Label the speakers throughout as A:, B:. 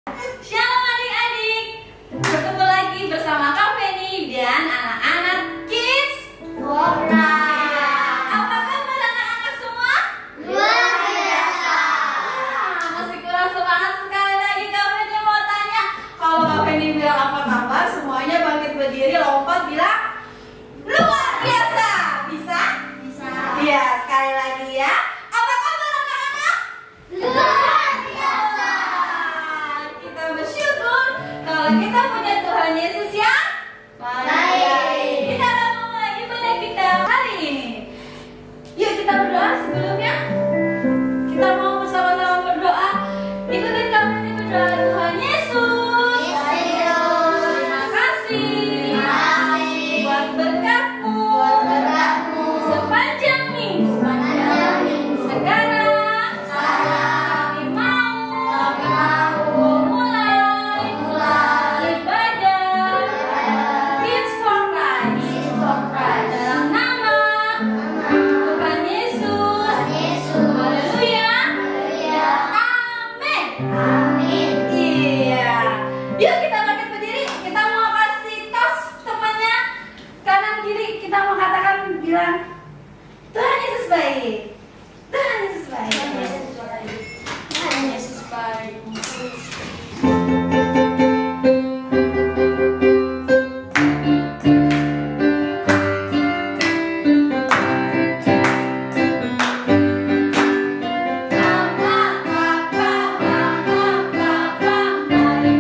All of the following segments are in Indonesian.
A: Shalom adik-adik, bertemu lagi bersama Kak Feni dan anak-anak Kids Flora. Apa kabar anak-anak semua?
B: Luar biasa.
A: Masih kurang semangat sekali lagi. Kak Feni mau tanya, kalau Kak Feni bilang apa kabar, semuanya bangkit berdiri, lompat bilang luar biasa. Bisa?
B: Bisa.
A: Iya, sekali lagi ya. Apa kabar anak-anak?
B: Luar biasa.
A: Kita bersyukur kalau kita punya Tuhan Yesus yang baik. Kita akan memulai ibadah kita hari ini. Yuk kita berdoa sebelumnya. Kita mau bersama-sama berdoa. Ikutin kami di berdoa. Tuhan Yesus, terima kasih buat berkat-Mu sepanjang minggu. Sekarang kami mau mulai ibadah Kids for Christ dalam nama Tuhan Yesus. Haleluya. Amin. Iya. Yuk kita bangkit berdiri. Kita mau kasih tos temannya kanan kiri. Kita mau katakan bilang Tuhan Yesus baik. Tuhan Yesus baik. Tuhan Yesus baik. Mari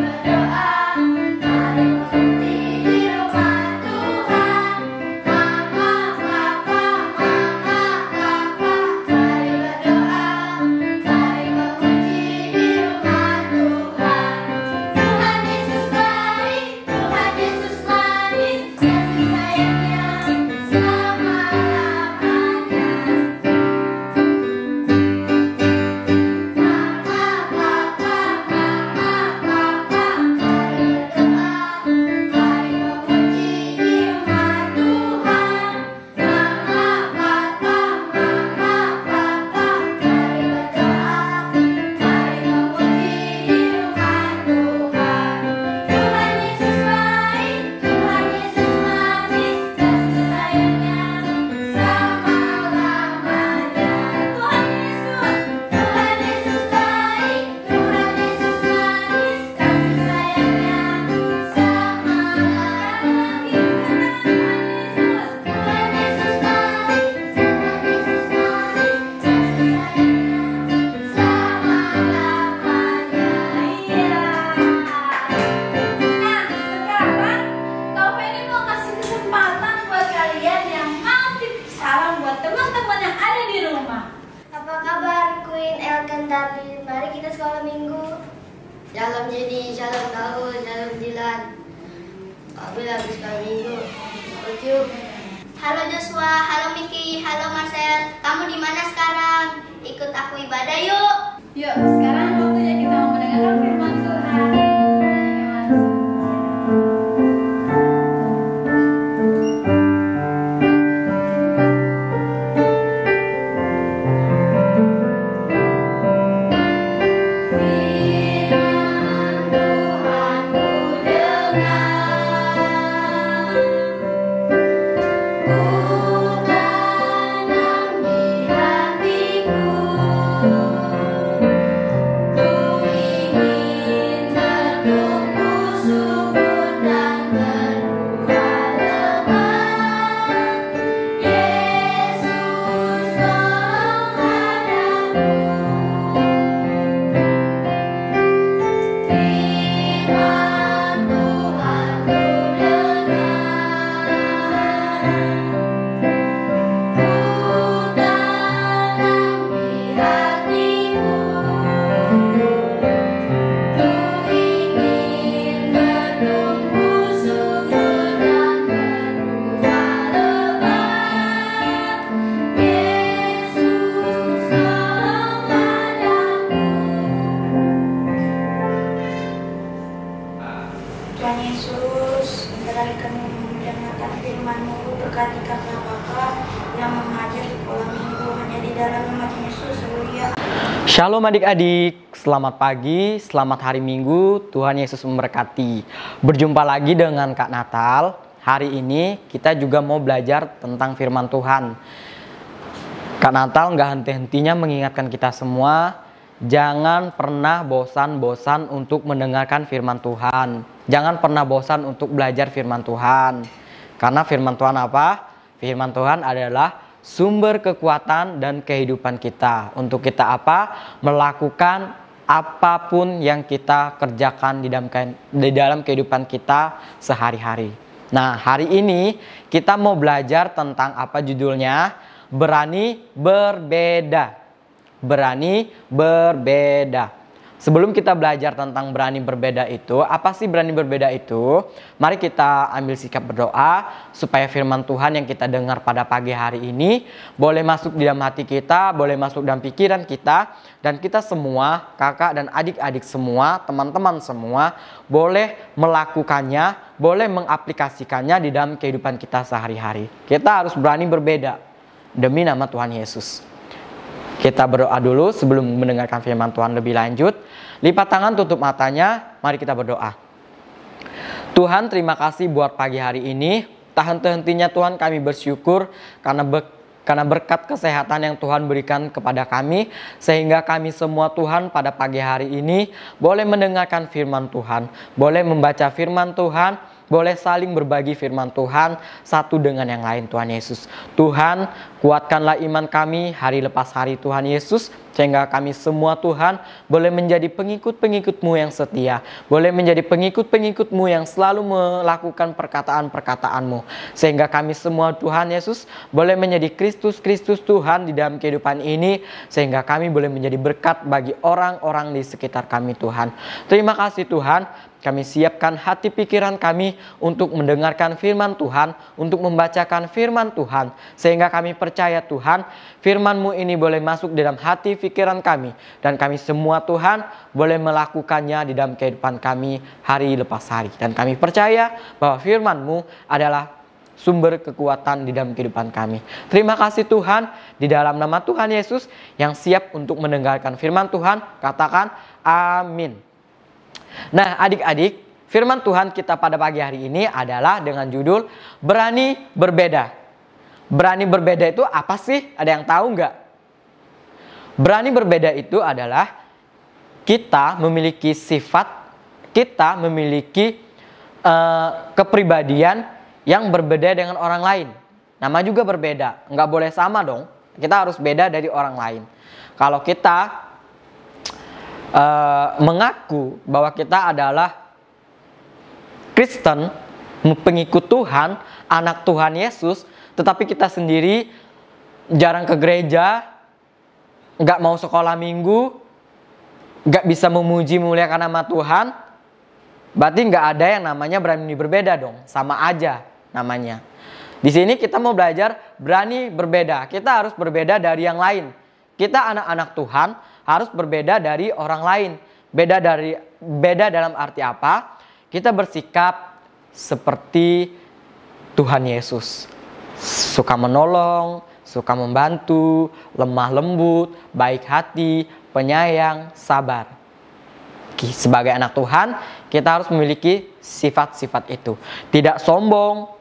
A: berdoa, mari memuji di rumah Tuhan. Mari berdoa, mari memuji di rumah Tuhan. Tuhan Yesus baik, Tuhan Yesus manis, kasih sayangnya selama-lamanya. Teman-teman yang ada di rumah.
B: Apa kabar Queen Elkandali? Mari kita sekolah minggu.
C: Shalom Jenny, shalom Daul, shalom Dilan. Abil habis sekolah minggu. Yuk.
B: Halo Joshua, halo Miki, halo Marcel. Kamu di mana sekarang? Ikut aku ibadah yuk.
A: Yuk, sekarang waktunya kita mau mendengarkan firman Tuhan. Firman Tuhan ku dengar, ku tanam di hatiku. Ku ingin
D: Shalom adik-adik, selamat pagi, selamat hari Minggu, Tuhan Yesus memberkati. Berjumpa lagi dengan Kak Natal. Hari ini kita juga mau belajar tentang firman Tuhan. Kak Natal gak henti-hentinya mengingatkan kita semua, jangan pernah bosan-bosan untuk mendengarkan firman Tuhan. Jangan pernah bosan untuk belajar firman Tuhan. Karena firman Tuhan apa? Firman Tuhan adalah sumber kekuatan dan kehidupan kita. Untuk kita apa? Melakukan apapun yang kita kerjakan di dalam kehidupan kita sehari-hari. Nah, hari ini kita mau belajar tentang apa judulnya? Berani berbeda. Berani berbeda. Sebelum kita belajar tentang berani berbeda itu, apa sih berani berbeda itu? Mari kita ambil sikap berdoa supaya firman Tuhan yang kita dengar pada pagi hari ini boleh masuk di dalam hati kita, boleh masuk dalam pikiran kita, dan kita semua, kakak dan adik-adik semua, teman-teman semua, boleh melakukannya, boleh mengaplikasikannya di dalam kehidupan kita sehari-hari. Kita harus berani berbeda demi nama Tuhan Yesus. Kita berdoa dulu sebelum mendengarkan firman Tuhan lebih lanjut. Lipat tangan, tutup matanya, mari kita berdoa. Tuhan, terima kasih buat pagi hari ini. Tak henti-hentinya Tuhan kami bersyukur karena berkat kesehatan yang Tuhan berikan kepada kami, sehingga kami semua Tuhan pada pagi hari ini boleh mendengarkan firman Tuhan, boleh membaca firman Tuhan, boleh saling berbagi firman Tuhan satu dengan yang lain. Tuhan Yesus, Tuhan kuatkanlah iman kami hari lepas hari Tuhan Yesus, sehingga kami semua Tuhan boleh menjadi pengikut-pengikut-Mu yang setia, boleh menjadi pengikut-pengikut-Mu yang selalu melakukan perkataan-perkataan-Mu, sehingga kami semua Tuhan Yesus boleh menjadi Kristus Tuhan di dalam kehidupan ini, sehingga kami boleh menjadi berkat bagi orang-orang di sekitar kami Tuhan. Terima kasih Tuhan. Kami siapkan hati pikiran kami untuk mendengarkan firman Tuhan, untuk membacakan firman Tuhan, sehingga kami percaya Tuhan, firman-Mu ini boleh masuk dalam hati pikiran kami, dan kami semua Tuhan boleh melakukannya di dalam kehidupan kami hari lepas hari. Dan kami percaya bahwa firman-Mu adalah sumber kekuatan di dalam kehidupan kami. Terima kasih Tuhan, di dalam nama Tuhan Yesus yang siap untuk mendengarkan firman Tuhan, katakan amin. Nah adik-adik, firman Tuhan kita pada pagi hari ini adalah dengan judul berani berbeda. Berani berbeda itu apa sih? Ada yang tahu nggak? Berani berbeda itu adalah kita memiliki sifat, kita memiliki kepribadian yang berbeda dengan orang lain. Nama juga berbeda, nggak boleh sama dong. Kita harus beda dari orang lain. Kalau kita mengaku bahwa kita adalah Kristen, pengikut Tuhan, anak Tuhan Yesus, tetapi kita sendiri jarang ke gereja, gak mau sekolah minggu, gak bisa memuji memuliakan nama Tuhan, berarti gak ada yang namanya berani berbeda dong, sama aja namanya. Di sini kita mau belajar berani berbeda. Kita harus berbeda dari yang lain. Kita anak-anak Tuhan harus berbeda dari orang lain. Beda dalam arti apa? Kita bersikap seperti Tuhan Yesus. Suka menolong, suka membantu, lemah lembut, baik hati, penyayang, sabar. Sebagai anak Tuhan, kita harus memiliki sifat-sifat itu. Tidak sombong,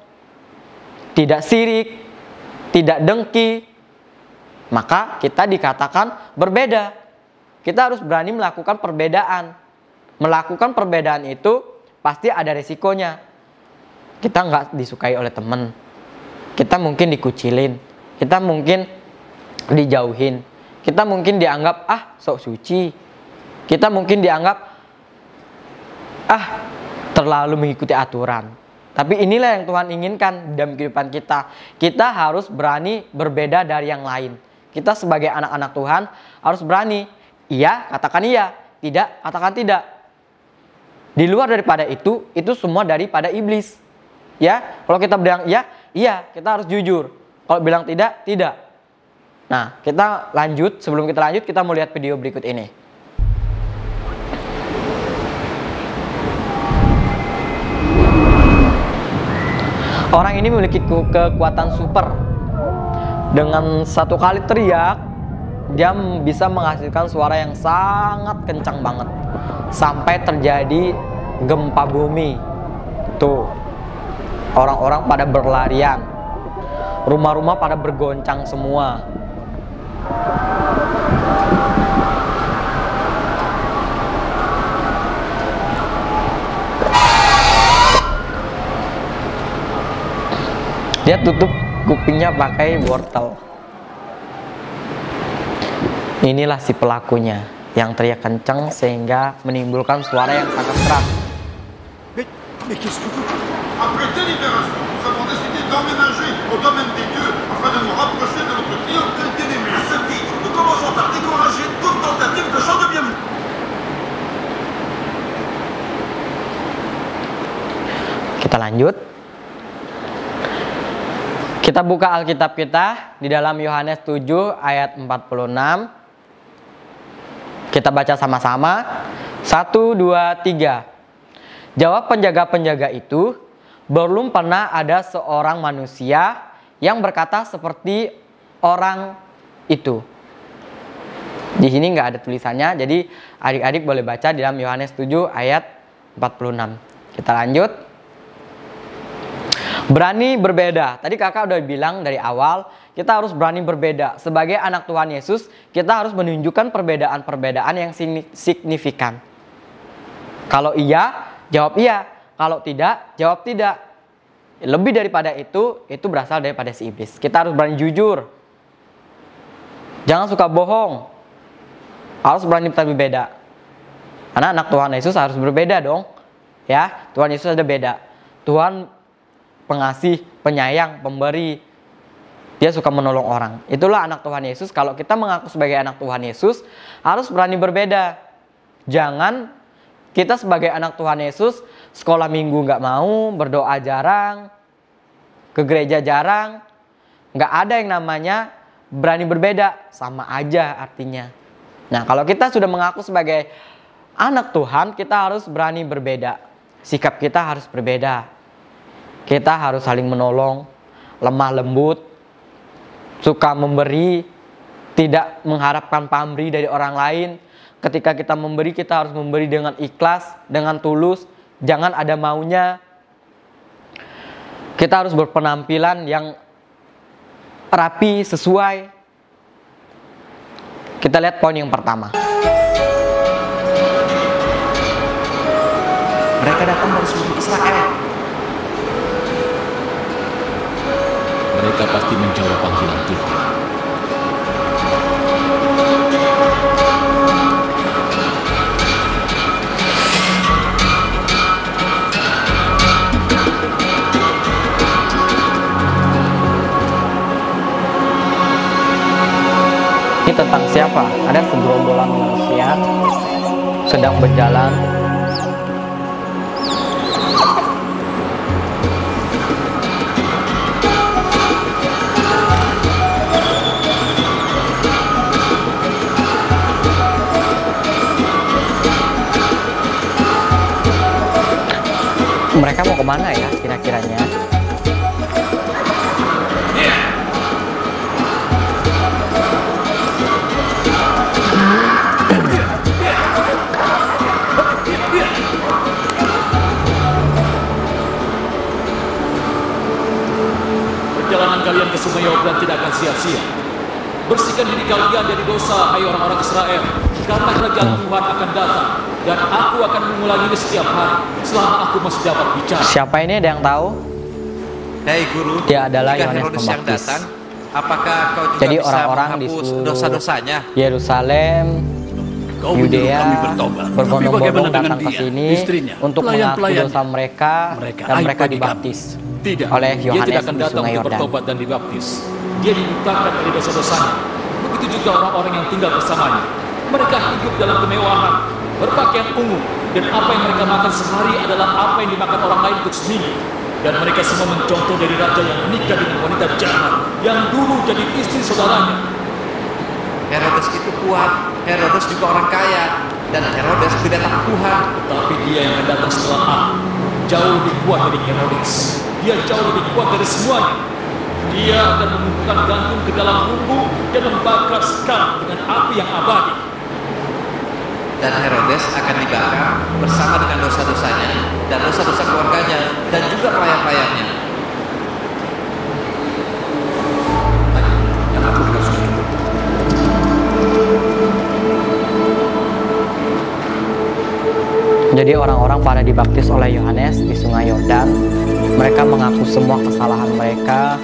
D: tidak sirik, tidak dengki. Maka kita dikatakan berbeda. Kita harus berani melakukan perbedaan. Melakukan perbedaan itu pasti ada resikonya. Kita nggak disukai oleh teman. Kita mungkin dikucilin. Kita mungkin dijauhin. Kita mungkin dianggap sok suci. Kita mungkin dianggap terlalu mengikuti aturan. Tapi inilah yang Tuhan inginkan dalam kehidupan kita. Kita harus berani berbeda dari yang lain. Kita sebagai anak-anak Tuhan harus berani. Iya, katakan iya. Tidak, katakan tidak. Di luar daripada itu semua daripada iblis. Ya, kalau kita bilang iya, kita harus jujur. Kalau bilang tidak, tidak. Nah, kita lanjut. Sebelum kita lanjut, kita mau lihat video berikut ini. Orang ini memiliki kekuatan super. Dengan satu kali teriak, dia bisa menghasilkan suara yang sangat kencang banget sampai terjadi gempa bumi. Tuh, orang-orang pada berlarian, rumah-rumah pada bergoncang semua. Dia tutup kupingnya pakai wortel. Inilah si pelakunya yang teriak kencang sehingga menimbulkan suara yang sangat keras.
E: Mais qu'est-ce que vous... Après délibération, nous avons décidé d'emménager au domaine des dieux afin de nous rapprocher de notre clientèle bien-aimée. À ce titre, nous commençons par décourager toute tentative de chant de bienvenue.
D: Kita lanjut. Kita buka Alkitab kita di dalam Yohanes 7 ayat 46. Kita baca sama-sama. 1, 2, 3. Jawab penjaga-penjaga itu, belum pernah ada seorang manusia yang berkata seperti orang itu. Di sini nggak ada tulisannya, jadi adik-adik boleh baca di dalam Yohanes 7 ayat 46. Kita lanjut. Berani berbeda. Tadi kakak udah bilang dari awal, kita harus berani berbeda. Sebagai anak Tuhan Yesus, kita harus menunjukkan perbedaan-perbedaan yang signifikan. Kalau iya, jawab iya. Kalau tidak, jawab tidak. Lebih daripada itu berasal daripada si iblis. Kita harus berani jujur. Jangan suka bohong. Harus berani berbeda. Karena anak Tuhan Yesus harus berbeda dong. Ya, Tuhan Yesus ada beda. Tuhan pengasih, penyayang, pemberi. Dia suka menolong orang. Itulah anak Tuhan Yesus. Kalau kita mengaku sebagai anak Tuhan Yesus, harus berani berbeda. Jangan kita sebagai anak Tuhan Yesus, sekolah minggu nggak mau, berdoa jarang, ke gereja jarang. Nggak ada yang namanya berani berbeda. Sama aja artinya. Nah, kalau kita sudah mengaku sebagai anak Tuhan, kita harus berani berbeda. Sikap kita harus berbeda. Kita harus saling menolong, lemah lembut, suka memberi, tidak mengharapkan pamrih dari orang lain. Ketika kita memberi, kita harus memberi dengan ikhlas, dengan tulus, jangan ada maunya. Kita harus berpenampilan yang rapi, sesuai. Kita lihat poin yang pertama.
F: Mereka datang dari seluruh Israel. Mereka pasti menjawab panggilan Tuhan.
D: Ini tentang siapa? Ada segerombolan manusia sedang berjalan. Mereka mau kemana ya kira-kiranya?
F: Perjalanan kalian ke Sungai Yordan tidak akan sia-sia. Bersihkan diri kalian dari dosa, hai orang-orang Israel, karena kerajaan Tuhan akan datang, dan aku akan mengulanginya setiap hari selama aku masih dapat bicara.
D: Siapa ini, ada yang tahu?
G: Hei guru,
D: Dia adalah
G: jika
D: Yohanes
G: Herodes yang
D: Pembaptis.
G: datang, apakah kau juga
D: Jadi
G: bisa
D: orang-orang di
G: menghapus
D: seluruh
G: dosa-dosanya?
D: Yerusalem,
H: Kau menyuruh
D: Yudea,
H: kami bertobat. Tapi
D: berbondong-bondong
H: bagaimana dengan
D: datang ke
H: dia,
D: sini
H: istrinya,
D: untuk mengaku
H: pelayan-pelayannya?
D: dosa mereka, dan
H: aib
D: mereka
H: bagi
D: dibaptis
F: Tidak,
D: oleh
F: dia
D: Yohanes
F: tidak akan
D: di
F: datang
D: Sungai
F: untuk
D: Yordan.
F: bertobat dan dibaptis. Dia dibukakan dari dosa-dosanya. Begitu juga orang-orang yang tinggal bersamanya. Mereka hidup dalam kemewahan, berpakaian ungu, dan apa yang mereka makan sehari adalah apa yang dimakan orang lain untuk seminggu. Dan mereka semua mencontoh dari raja yang menikah dengan wanita jahat yang dulu jadi istri saudaranya.
G: Herodes itu kuat, Herodes juga orang kaya, dan Herodes tidak takut Tuhan.
F: Tetapi dia yang akan datang setelah aku jauh lebih kuat dari Herodes. Dia jauh lebih kuat dari semuanya. Dia akan mengumpulkan gantung ke dalam bumbu dan membakar sekam dengan api yang abadi.
G: Dan Herodes akan dibakar bersama dengan dosa-dosanya dan dosa-dosa keluarganya dan juga pelayan-pelayannya.
F: Yang aku dengar sudah cukup.
D: Jadi orang-orang pada dibaptis oleh Yohanes di Sungai Yordan. Mereka mengaku semua kesalahan mereka.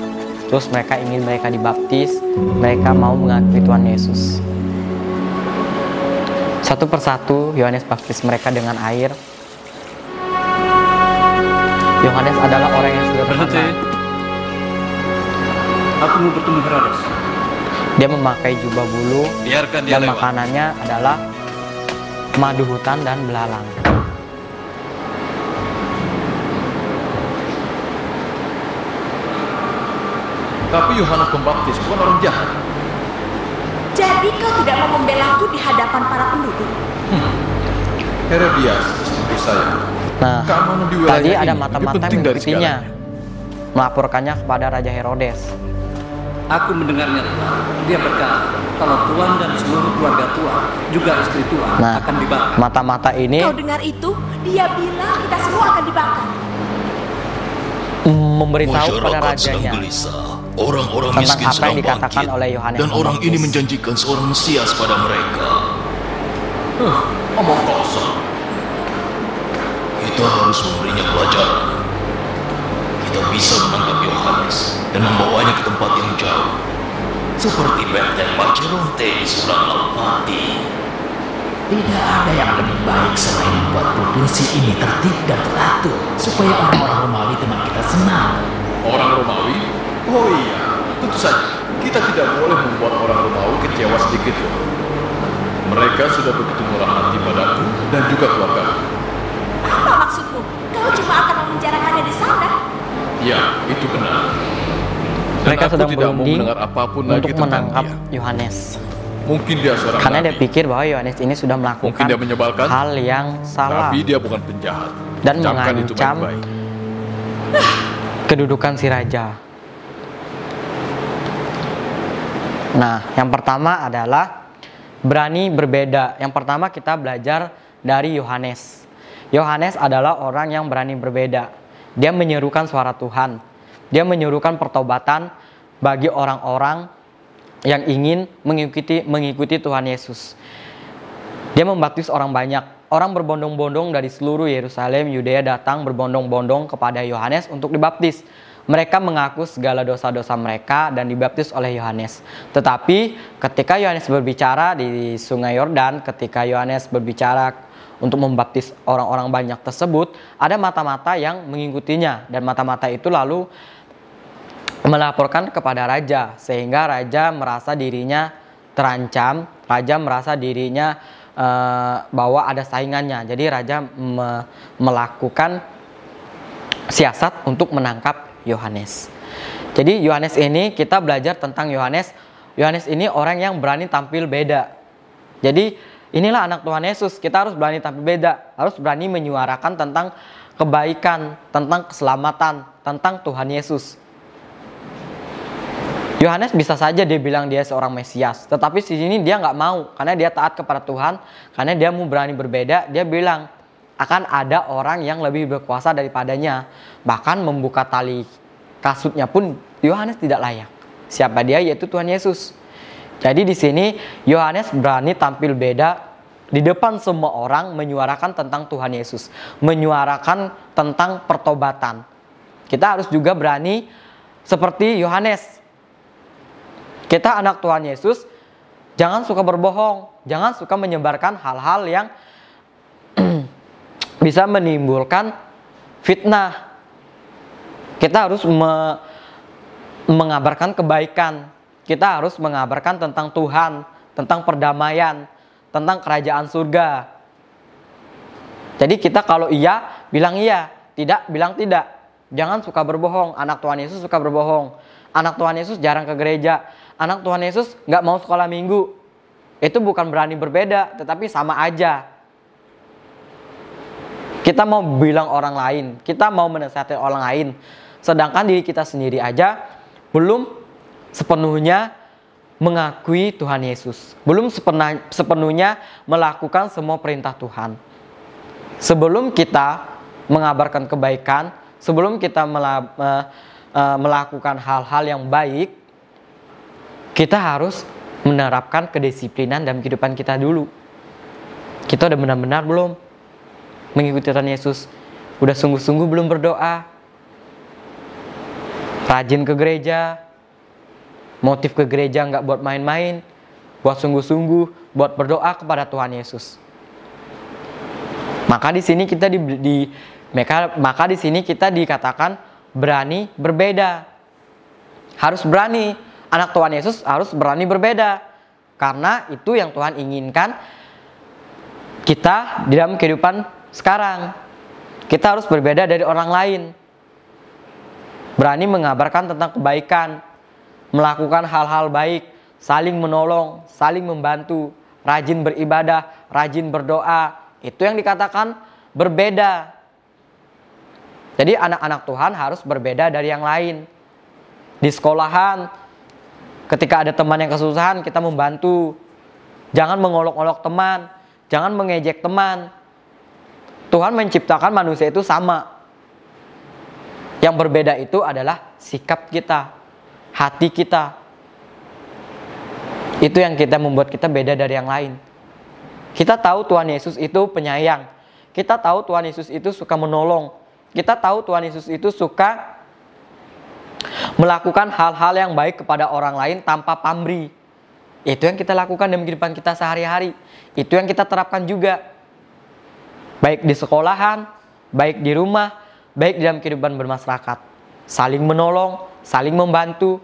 D: Terus mereka ingin mereka dibaptis. Mereka mau mengakui Tuhan Yesus. Satu persatu Yohanes baptis mereka dengan air. Yohanes adalah orang yang sederhana.
F: Aku mau bertemu Herodes.
D: Dia memakai jubah bulu.
F: Biarkan dia
D: Dan
F: lewat.
D: makanannya adalah madu hutan dan belalang.
F: Tapi Yohanes Pembaptis bukan orang jahat.
I: Jadi kau tidak mau membelaku di hadapan para penduduk?
E: Herodias, istri saya.
D: Nah,
E: Keamanan di wilayah
D: tadi
E: ini
D: ada
E: lebih
D: mata-mata
E: penting dari
D: mengikutinya,
E: segalanya.
D: melaporkannya kepada Raja Herodes.
J: Aku mendengarnya Tuhan. Dia berkata, kalau Tuhan dan seluruh keluarga Tuhan, juga istri Tuhan
D: Nah,
J: akan dibakar.
D: mata-mata ini
I: Kau dengar itu? Dia bilang kita semua akan dibakar.
D: memberitahu kepada
H: Masyarakat sedang
D: rajanya
H: gelisah. Orang-orang
D: tentang
H: miskin
D: apa yang
H: sedang
D: dikatakan
H: bangkit.
D: oleh Yohanes
H: Dan orang
D: Pembaptis.
H: ini menjanjikan seorang Mesias pada mereka. Omong kosong. Kita harus memberinya pelajaran. Kita bisa menangkap Yohanes dan membawanya ke tempat yang jauh. Seperti Benteng Maceronte di Surang Almaty.
K: Tidak ada yang lebih baik selain membuat provinsi ini tertib dan teratur supaya orang-orang Romawi teman kita senang.
E: Orang Romawi? Oh iya, tentu saja. Kita tidak boleh membuat orang Romawi kecewa sedikit pun. Mereka sudah begitu murah hati padaku dan juga keluarga.
I: Apa maksudmu? Kau cuma akan memenjarakannya di sana?
E: Ya, itu benar. Dan
D: Mereka
E: aku
D: sedang
E: tidak mau
D: berunding
E: mendengar apapun lagi
D: untuk
E: tentang
D: menangkap
E: dia.
D: Yohanes.
E: Mungkin dia seorang
D: Karena
E: nabi.
D: dia pikir bahwa Yohanes ini sudah
E: Mungkin
D: melakukan
E: dia menyebalkan,
D: hal yang salah
E: tapi dia bukan penjahat.
D: dan
E: Camkan itu
D: mengancam
E: baik-baik.
D: kedudukan si raja. Nah, yang pertama adalah berani berbeda. Yang pertama kita belajar dari Yohanes. Yohanes adalah orang yang berani berbeda. Dia menyerukan suara Tuhan. Dia menyerukan pertobatan bagi orang-orang yang ingin mengikuti Tuhan Yesus. Dia membaptis orang banyak. Orang berbondong-bondong dari seluruh Yerusalem, Yudea datang berbondong-bondong kepada Yohanes untuk dibaptis. Mereka mengaku segala dosa-dosa mereka dan dibaptis oleh Yohanes. Tetapi ketika Yohanes berbicara di Sungai Yordan, ketika Yohanes berbicara untuk membaptis orang-orang banyak tersebut, ada mata-mata yang mengikutinya. Dan mata-mata itu lalu melaporkan kepada raja, sehingga raja merasa dirinya terancam, raja merasa dirinya bahwa ada saingannya. Jadi raja melakukan siasat untuk menangkap Yohanes. Jadi Yohanes ini kita belajar tentang Yohanes. Yohanes ini orang yang berani tampil beda. Jadi inilah anak Tuhan Yesus. Kita harus berani tampil beda, harus berani menyuarakan tentang kebaikan, tentang keselamatan, tentang Tuhan Yesus. Yohanes bisa saja dia bilang dia seorang Mesias, tetapi di sini dia nggak mau karena dia taat kepada Tuhan, karena dia mau berani berbeda. Dia bilang akan ada orang yang lebih berkuasa daripadanya, bahkan membuka tali kasutnya pun Yohanes tidak layak. Siapa dia? Yaitu Tuhan Yesus. Jadi di sini Yohanes berani tampil beda di depan semua orang, menyuarakan tentang Tuhan Yesus, menyuarakan tentang pertobatan. Kita harus juga berani seperti Yohanes. Kita anak Tuhan Yesus, jangan suka berbohong, jangan suka menyebarkan hal-hal yang bisa menimbulkan fitnah. Kita harus mengabarkan kebaikan. Kita harus mengabarkan tentang Tuhan, tentang perdamaian, tentang kerajaan surga. Jadi kita kalau iya, bilang iya. Tidak, bilang tidak. Jangan suka berbohong. Anak Tuhan Yesus suka berbohong. Anak Tuhan Yesus jarang ke gereja. Anak Tuhan Yesus nggak mau sekolah minggu. Itu bukan berani berbeda, tetapi sama aja. Kita mau bilang orang lain, kita mau menasihati orang lain, sedangkan diri kita sendiri aja belum sepenuhnya mengakui Tuhan Yesus, belum sepenuhnya melakukan semua perintah Tuhan. Sebelum kita mengabarkan kebaikan, sebelum kita melakukan hal-hal yang baik, kita harus menerapkan kedisiplinan dalam kehidupan kita dulu. Kita udah benar-benar belum mengikuti Tuhan Yesus? Udah sungguh-sungguh belum berdoa? Rajin ke gereja? Motif ke gereja nggak buat main-main, buat sungguh-sungguh, buat berdoa kepada Tuhan Yesus. Maka di sini kita maka di sini kita dikatakan berani berbeda. Harus berani. Anak Tuhan Yesus harus berani berbeda. Karena itu yang Tuhan inginkan kita di dalam kehidupan sekarang. Kita harus berbeda dari orang lain. Berani mengabarkan tentang kebaikan, melakukan hal-hal baik, saling menolong, saling membantu, rajin beribadah, rajin berdoa. Itu yang dikatakan berbeda. Jadi anak-anak Tuhan harus berbeda dari yang lain. Di sekolahan, ketika ada teman yang kesusahan, kita membantu. Jangan mengolok-olok teman, jangan mengejek teman. Tuhan menciptakan manusia itu sama. Yang berbeda itu adalah sikap kita, hati kita. Itu yang membuat kita beda dari yang lain. Kita tahu Tuhan Yesus itu penyayang. Kita tahu Tuhan Yesus itu suka menolong. Kita tahu Tuhan Yesus itu suka melakukan hal-hal yang baik kepada orang lain tanpa pamrih. Itu yang kita lakukan dalam kehidupan kita sehari-hari. Itu yang kita terapkan juga. Baik di sekolahan, baik di rumah, baik di dalam kehidupan bermasyarakat. Saling menolong, saling membantu.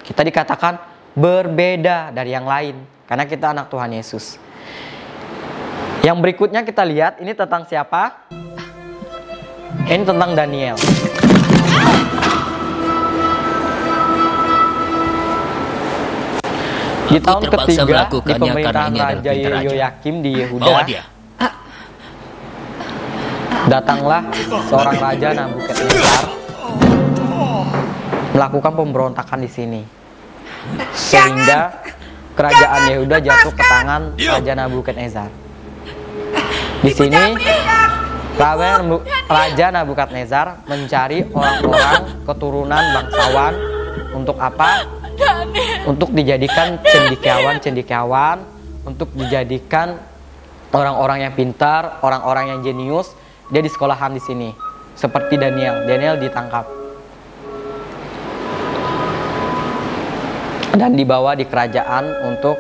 D: Kita dikatakan berbeda dari yang lain karena kita anak Tuhan Yesus. Yang berikutnya kita lihat, ini tentang siapa? Ini tentang Daniel. Di tahun ketiga di pemerintahan Raja Yehoyakim di Yehuda, datanglah seorang raja Nabukadnezar melakukan pemberontakan di sini, sehingga kerajaan Yehuda jatuh ke tangan Raja Nabukadnezar. Di sini Raja Nabukadnezar mencari orang-orang keturunan bangsawan untuk apa? Untuk dijadikan cendekiawan, untuk dijadikan orang-orang yang pintar, orang-orang yang jenius. Dia di sekolahan di sini, seperti Daniel. Daniel ditangkap dan dibawa di kerajaan untuk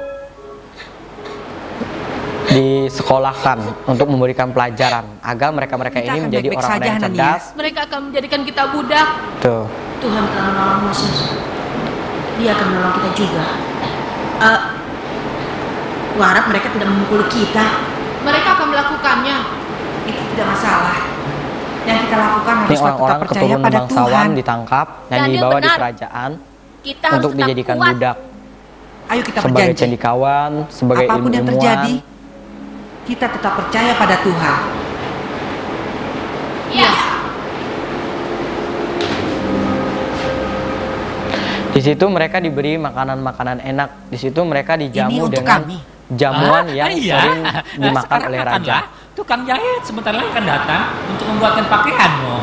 D: disekolahkan, untuk memberikan pelajaran agar mereka-mereka ini menjadi orang-orang yang cerdas.
I: Mereka akan menjadikan kita budak.
D: Tuh.
I: Tuhan telah menolong Moses. Dia akan menolong kita juga. Harap mereka tidak memukul kita. Mereka akan melakukannya. Itu tidak masalah. Yang kita lakukan harus
D: orang-orang
I: tetap percaya
D: keturunan
I: pada
D: bangsawan
I: Tuhan.
D: ditangkap dan dibawa di kerajaan
I: kita
D: untuk dijadikan
I: kuat.
D: budak.
I: Ayo kita
D: sebagai
I: berjanji.
D: cendikawan, sebagai
I: apapun yang terjadi,
D: ilmuwan,
I: kita tetap percaya pada Tuhan. Iya.
D: Di situ mereka diberi makanan-makanan enak. Di situ mereka dijamu dengan
I: kami.
D: jamuan yang sering dimakan oleh raja.
K: Tukang jahit sebentar lagi akan datang untuk membuatkan pakaianmu.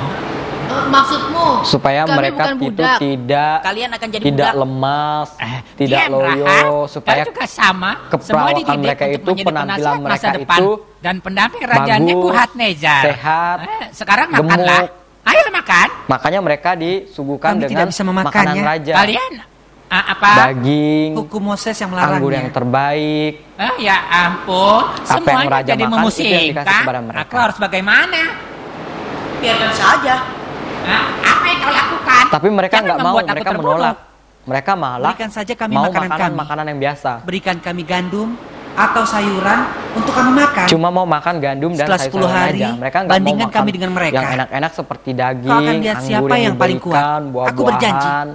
I: Maksudmu?
D: Supaya mereka itu
I: Kalian akan jadi
D: tidak
I: budak.
D: lemas, tidak loyo, supaya
K: juga sama.
D: keperawakan mereka itu, penampilan mereka itu
K: dan pendamping kerajaan Nebukadnezar
D: sehat,
K: sekarang makanlah.
D: gemuk.
K: Ayo makan.
D: Makanya mereka disuguhkan
I: Kami
D: dengan
I: tidak bisa memakannya.
D: makanan raja.
K: Kalian apa?
D: Daging,
I: Hukum Moses yang melarangnya.
D: anggur yang terbaik.
K: Ya ampun,
D: Apa yang
K: semuanya
D: raja
K: jadi
D: makan, itu yang dikasih
K: memusingkan.
D: kepada mereka.
K: Aku harus bagaimana?
I: Biarkan saja.
K: Apa yang kau lakukan?
D: Tapi mereka
K: Jangan
D: nggak mau,
K: membuat aku
D: mereka
K: terbunuh.
D: menolak. Mereka malah
I: Berikan saja kami
D: mau
I: makanan kami.
D: makanan yang biasa.
I: Berikan kami gandum atau sayuran untuk kami makan.
D: Cuma mau makan gandum dan
I: Setelah 10
D: sayur-sayuran
I: hari,
D: aja. Mereka nggak mau
I: bandingkan
D: makan
I: kami dengan mereka.
D: yang enak-enak seperti
I: Kau akan
D: daging,
I: lihat
D: anggur
I: siapa yang paling kuat.
D: diberikan,
I: Aku berjanji.
D: buah-buahan.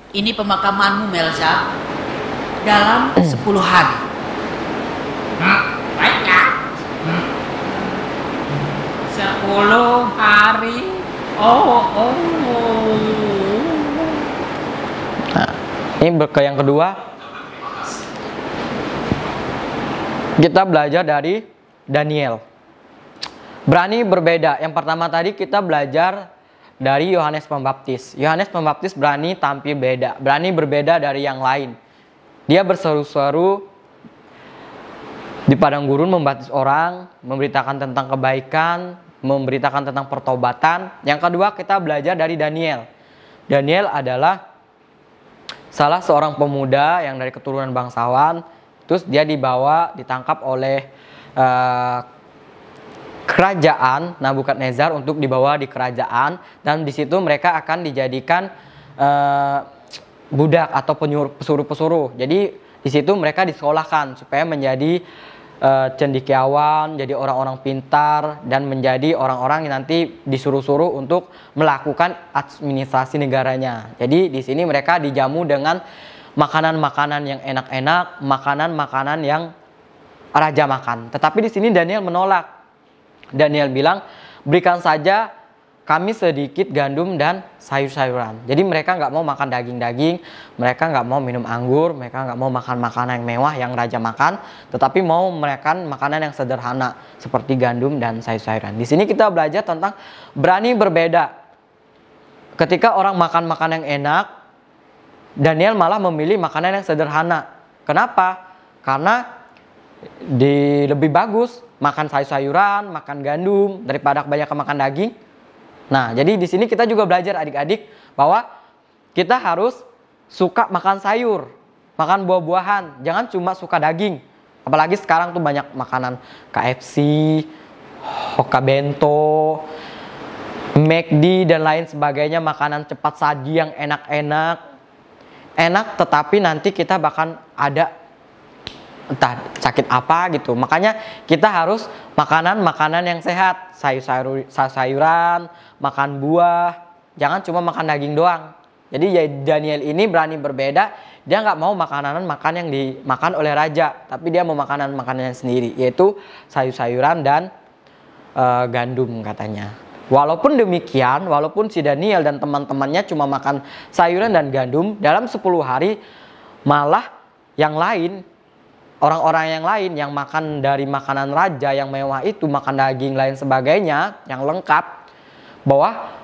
I: Ini pemakamanmu, Melza. Dalam 10 hari.
K: Baiklah. 10 hari.
D: Ini ke yang kedua, kita belajar dari Daniel. Berani berbeda. Yang pertama tadi kita belajar dari Yohanes Pembaptis. Yohanes Pembaptis berani tampil beda, berani berbeda dari yang lain. Dia berseru-seru di padang gurun membaptis orang, memberitakan tentang kebaikan, memberitakan tentang pertobatan. Yang kedua kita belajar dari Daniel. Daniel adalah salah seorang pemuda yang dari keturunan bangsawan. Terus dia ditangkap oleh kerajaan Nabukadnezar untuk dibawa di kerajaan, dan di situ mereka akan dijadikan budak atau pesuruh-pesuruh. Jadi di situ mereka disekolahkan supaya menjadi cendekiawan, jadi orang-orang pintar, dan menjadi orang-orang yang nanti disuruh-suruh untuk melakukan administrasi negaranya. Jadi di sini mereka dijamu dengan makanan-makanan yang enak-enak, makanan-makanan yang raja makan. Tetapi di sini Daniel menolak. Daniel bilang, berikan saja kami sedikit gandum dan sayur-sayuran. Jadi mereka nggak mau makan daging-daging, mereka nggak mau minum anggur, mereka nggak mau makan makanan yang mewah yang raja makan, tetapi mau makan makanan yang sederhana seperti gandum dan sayur-sayuran. Di sini kita belajar tentang berani berbeda. Ketika orang makan makanan yang enak, Daniel malah memilih makanan yang sederhana. Kenapa? Karena lebih bagus makan sayur-sayuran, makan gandum daripada kebanyakan makan daging. Nah, jadi di sini kita juga belajar adik-adik bahwa kita harus suka makan sayur, makan buah-buahan, jangan cuma suka daging. Apalagi sekarang tuh banyak makanan KFC, Hoka Bento, McD dan lain sebagainya, makanan cepat saji yang enak-enak. Enak tetapi nanti kita bahkan ada entah sakit apa gitu. Makanya kita harus makanan-makanan yang sehat, sayur-sayuran, makan buah, jangan cuma makan daging doang. Jadi Daniel ini berani berbeda, dia nggak mau makanan yang dimakan oleh raja, tapi dia mau makanan-makanan sendiri, yaitu sayur-sayuran dan gandum katanya. Walaupun demikian, walaupun si Daniel dan teman-temannya cuma makan sayuran dan gandum, dalam 10 hari malah yang lain, orang-orang yang lain yang makan dari makanan raja yang mewah itu, makan daging lain sebagainya yang lengkap, bahwa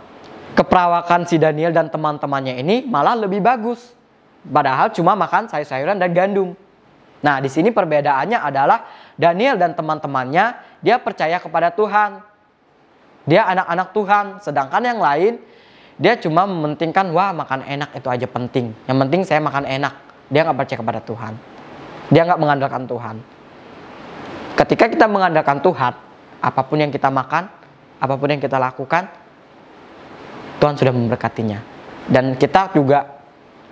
D: keperawakan si Daniel dan teman-temannya ini malah lebih bagus, padahal cuma makan sayur-sayuran dan gandum. Nah, di sini perbedaannya adalah Daniel dan teman-temannya dia percaya kepada Tuhan, dia anak-anak Tuhan, sedangkan yang lain dia cuma mementingkan, wah makan enak itu aja penting, yang penting saya makan enak. Dia nggak percaya kepada Tuhan. Dia nggak mengandalkan Tuhan. Ketika kita mengandalkan Tuhan, apapun yang kita makan, apapun yang kita lakukan, Tuhan sudah memberkatinya. Dan kita juga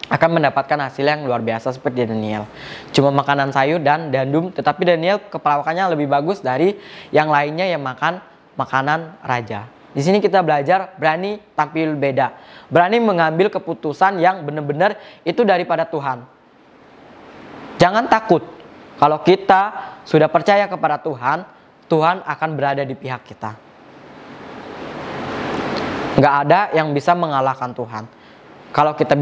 D: akan mendapatkan hasil yang luar biasa seperti Daniel. Cuma makanan sayur dan gandum, tetapi Daniel keperawakannya lebih bagus dari yang lainnya yang makan makanan raja. Di sini kita belajar berani tampil beda. Berani mengambil keputusan yang benar-benar itu daripada Tuhan. Jangan takut. Kalau kita sudah percaya kepada Tuhan, Tuhan akan berada di pihak kita. Nggak ada yang bisa mengalahkan Tuhan. Kalau kita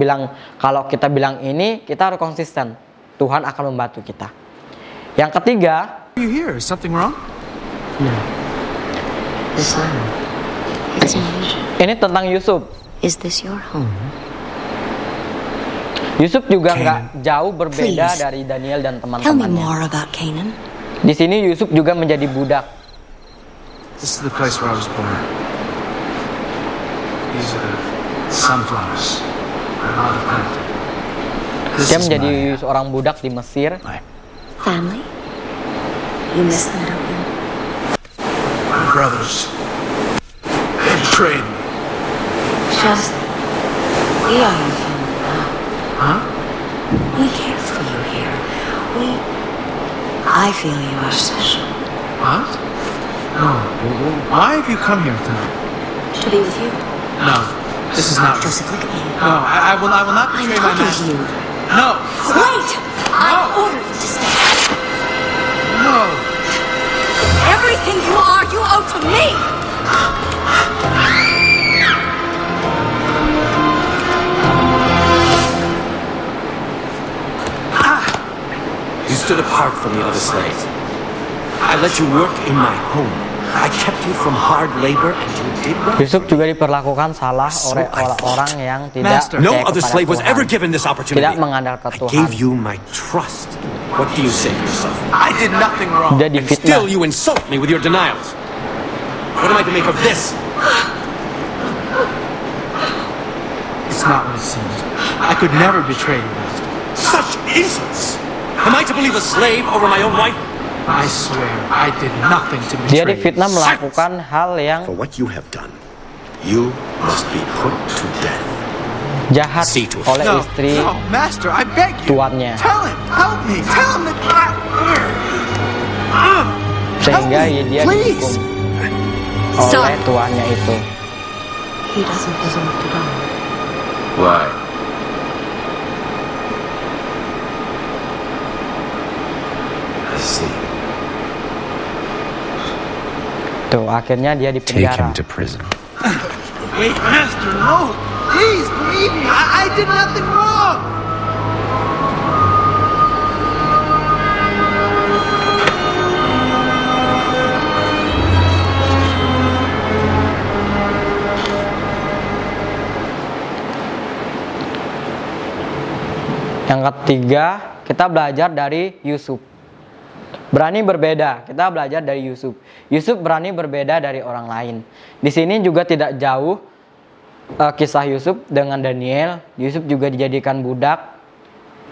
D: bilang ini, kita harus konsisten. Tuhan akan membantu kita. Yang ketiga,
L: you here? Is something wrong?
M: No. The sun. It's unusual.
D: Ini tentang Yusuf.
M: Is this your home?
D: Yusuf juga nggak jauh berbeda dari Daniel dan teman-temannya. Di sini Yusuf juga menjadi budak.
L: This is the place where I was born. These are sunflowers.
D: Dia menjadi seorang budak di Mesir.
M: Family? You miss them, don't you?
L: My brothers. They betrayed me.
M: Just we are your family.
L: Huh?
M: We care for you here. I feel you are special.
L: What? No. Why have you come here tonight?
M: To be with you.
L: No. This is not.
M: Joseph, look at me.
L: No, I will not betray my master.
M: You.
L: No.
M: Wait! I ordered you to stay.
L: No.
M: Everything you are, you owe to me.
L: stood apart from the other slaves. I let you work in my home. I kept you from hard labor and you did well.
D: Yusuf juga diperlakukan salah oleh orang-orang yang tidak
L: No
D: percaya
L: other
D: kepada
L: slave was ever
D: Tuhan,
L: given this opportunity.
D: tidak mengandalkan
L: I
D: Tuhan.
L: gave you my trust. What do you say to yourself?
E: I did nothing wrong.
D: Dia
L: And
D: difitnah.
L: still you insult me with your denials. What am I to make of this?
N: It's not what it seems. I could never betray you, Master.
L: Such insults! Am I to believe a slave over my own wife?
N: I swear, I did nothing to
D: Dia
N: betray you.
D: difitnah melakukan hal yang
E: For what you have done, you must be put to death.
D: jahat oleh
N: No,
D: istri
N: no, Master, I beg you.
D: tuannya,
N: Tell him, help me, tell him that
D: sehingga
N: help me,
D: dia
N: please.
D: dihukum oleh tuannya itu.
M: He doesn't deserve to die.
H: Why?
E: I see.
D: Tuh, akhirnya dia
E: Take
D: dipenjara.
E: him to prison.
N: Wait, Master, no. Please, believe me, I did nothing wrong.
D: Yang ketiga, kita belajar dari Yusuf. Berani berbeda, kita belajar dari Yusuf. Yusuf berani berbeda dari orang lain. Di sini juga tidak jauh kisah Yusuf dengan Daniel. Yusuf juga dijadikan budak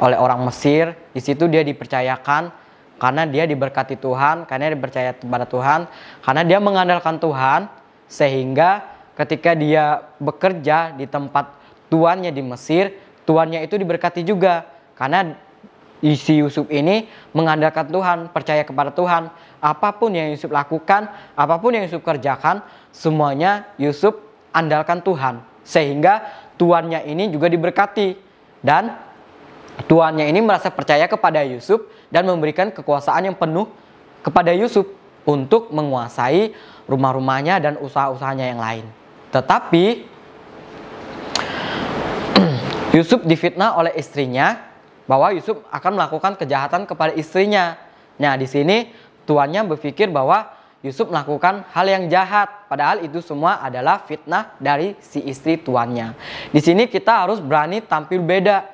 D: oleh orang Mesir. Di situ dia dipercayakan karena dia diberkati Tuhan, karena dia percaya kepada Tuhan, karena dia mengandalkan Tuhan, sehingga ketika dia bekerja di tempat tuannya di Mesir, tuannya itu diberkati juga karena si Yusuf ini mengandalkan Tuhan, percaya kepada Tuhan. Apapun yang Yusuf lakukan, apapun yang Yusuf kerjakan, semuanya Yusuf andalkan Tuhan, sehingga tuannya ini juga diberkati, dan tuannya ini merasa percaya kepada Yusuf dan memberikan kekuasaan yang penuh kepada Yusuf untuk menguasai rumah-rumahnya dan usaha-usahanya yang lain. Tetapi Yusuf difitnah oleh istrinya bahwa Yusuf akan melakukan kejahatan kepada istrinya. Nah, di sini tuannya berpikir bahwa Yusuf melakukan hal yang jahat, padahal itu semua adalah fitnah dari si istri tuannya. Di sini kita harus berani tampil beda.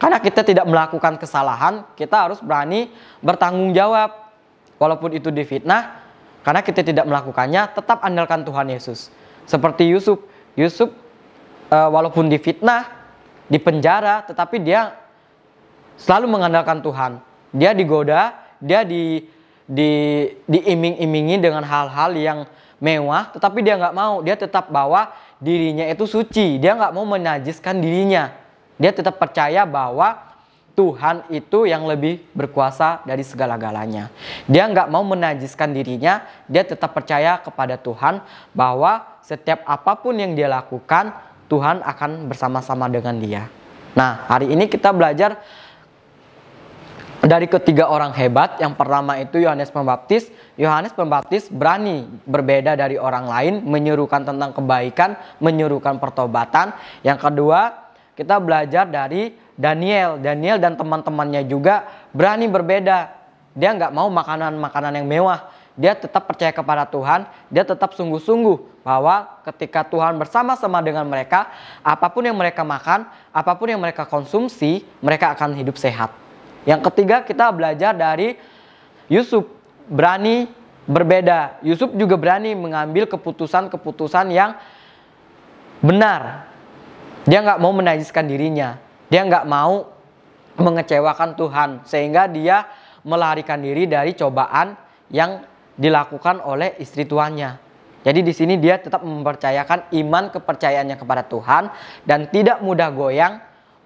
D: Karena kita tidak melakukan kesalahan, kita harus berani bertanggung jawab. Walaupun itu difitnah, karena kita tidak melakukannya, tetap andalkan Tuhan Yesus. Seperti Yusuf. Yusuf walaupun difitnah, dipenjara, tetapi dia selalu mengandalkan Tuhan. Dia digoda, dia diiming-imingi dengan hal-hal yang mewah, tetapi dia nggak mau. Dia tetap bahwa dirinya itu suci. Dia nggak mau menajiskan dirinya. Dia tetap percaya bahwa Tuhan itu yang lebih berkuasa dari segala-galanya. Dia nggak mau menajiskan dirinya. Dia tetap percaya kepada Tuhan bahwa setiap apapun yang dia lakukan, Tuhan akan bersama-sama dengan dia. Nah, hari ini kita belajar dari ketiga orang hebat. Yang pertama itu Yohanes Pembaptis. Yohanes Pembaptis berani berbeda dari orang lain, menyerukan tentang kebaikan, menyerukan pertobatan. Yang kedua, kita belajar dari Daniel. Daniel dan teman-temannya juga berani berbeda. Dia nggak mau makanan-makanan yang mewah. Dia tetap percaya kepada Tuhan. Dia tetap sungguh-sungguh bahwa ketika Tuhan bersama-sama dengan mereka, apapun yang mereka makan, apapun yang mereka konsumsi, mereka akan hidup sehat. Yang ketiga, kita belajar dari Yusuf, berani berbeda. Yusuf juga berani mengambil keputusan-keputusan yang benar. Dia nggak mau menajiskan dirinya. Dia nggak mau mengecewakan Tuhan, sehingga dia melarikan diri dari cobaan yang dilakukan oleh istri tuannya. Jadi di sini dia tetap mempercayakan iman kepercayaannya kepada Tuhan dan tidak mudah goyang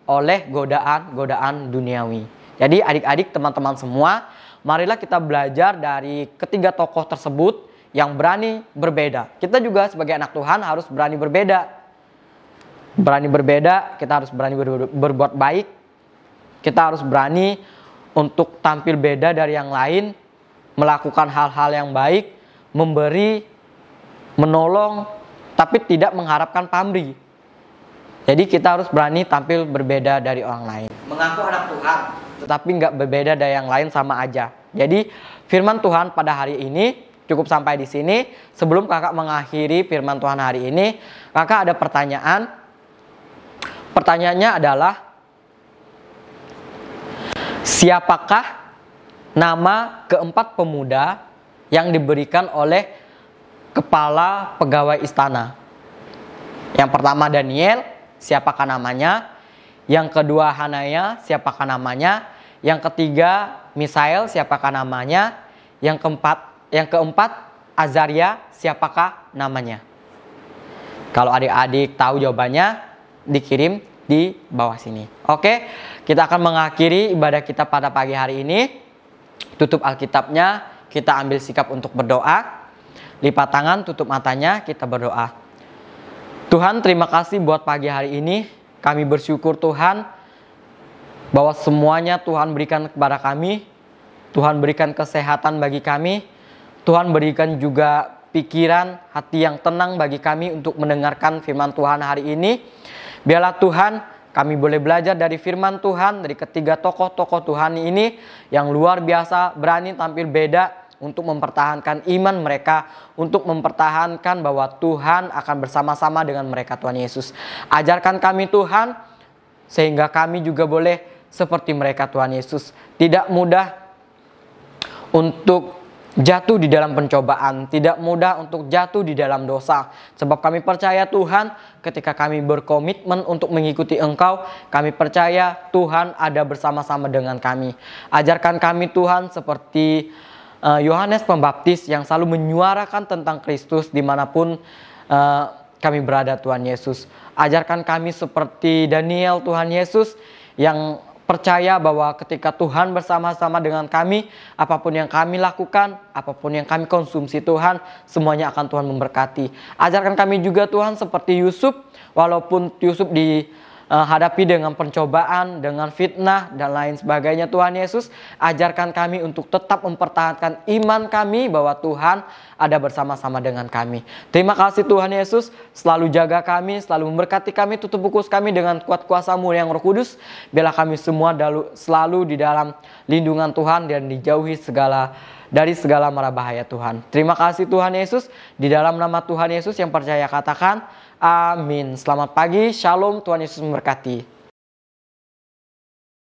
D: oleh godaan-godaan duniawi. Jadi adik-adik, teman-teman semua, marilah kita belajar dari ketiga tokoh tersebut yang berani berbeda. Kita juga sebagai anak Tuhan harus berani berbeda. Berani berbeda, kita harus berani berbuat baik. Kita harus berani untuk tampil beda dari yang lain, melakukan hal-hal yang baik, memberi, menolong, tapi tidak mengharapkan pamrih. Jadi kita harus berani tampil berbeda dari orang lain. Mengaku anak Tuhan tetapi nggak berbeda dari yang lain, sama aja. Jadi firman Tuhan pada hari ini cukup sampai di sini. Sebelum kakak mengakhiri firman Tuhan hari ini, kakak ada pertanyaan. Pertanyaannya adalah, siapakah nama keempat pemuda yang diberikan oleh kepala pegawai istana? Yang pertama Daniel, siapakah namanya? Yang kedua Hanaya, siapakah namanya? Yang ketiga Misael, siapakah namanya? Yang keempat Azaria, siapakah namanya? Kalau adik-adik tahu jawabannya, dikirim di bawah sini. Oke, kita akan mengakhiri ibadah kita pada pagi hari ini. Tutup Alkitabnya, kita ambil sikap untuk berdoa. Lipat tangan, tutup matanya, kita berdoa. Tuhan, terima kasih buat pagi hari ini. Kami bersyukur Tuhan bahwa semuanya Tuhan berikan kepada kami. Tuhan berikan kesehatan bagi kami. Tuhan berikan juga pikiran, hati yang tenang bagi kami untuk mendengarkan firman Tuhan hari ini. Biarlah Tuhan, kami boleh belajar dari firman Tuhan, dari ketiga tokoh-tokoh Tuhan ini yang luar biasa, berani tampil beda untuk mempertahankan iman mereka, untuk mempertahankan bahwa Tuhan akan bersama-sama dengan mereka, Tuhan Yesus. Ajarkan kami Tuhan, sehingga kami juga boleh seperti mereka, Tuhan Yesus. Tidak mudah untuk jatuh di dalam pencobaan, tidak mudah untuk jatuh di dalam dosa. Sebab kami percaya Tuhan, ketika kami berkomitmen untuk mengikuti Engkau, kami percaya Tuhan ada bersama-sama dengan kami. Ajarkan kami Tuhan seperti Yohanes Pembaptis yang selalu menyuarakan tentang Kristus dimanapun kami berada, Tuhan Yesus. Ajarkan kami seperti Daniel, Tuhan Yesus, yang percaya bahwa ketika Tuhan bersama-sama dengan kami, apapun yang kami lakukan, apapun yang kami konsumsi Tuhan, semuanya akan Tuhan memberkati. Ajarkan kami juga Tuhan seperti Yusuf, walaupun Yusuf dihadapi dengan pencobaan, dengan fitnah, dan lain sebagainya, Tuhan Yesus, ajarkan kami untuk tetap mempertahankan iman kami bahwa Tuhan ada bersama-sama dengan kami. Terima kasih Tuhan Yesus, selalu jaga kami, selalu memberkati kami, tutup bungkus kami dengan kuat kuasa-Mu yang Roh Kudus. Biarlah kami semua selalu di dalam lindungan Tuhan dan dijauhi dari segala mara bahaya Tuhan. Terima kasih Tuhan Yesus, di dalam nama Tuhan Yesus yang percaya katakan amin. Selamat pagi, shalom, Tuhan Yesus memberkati.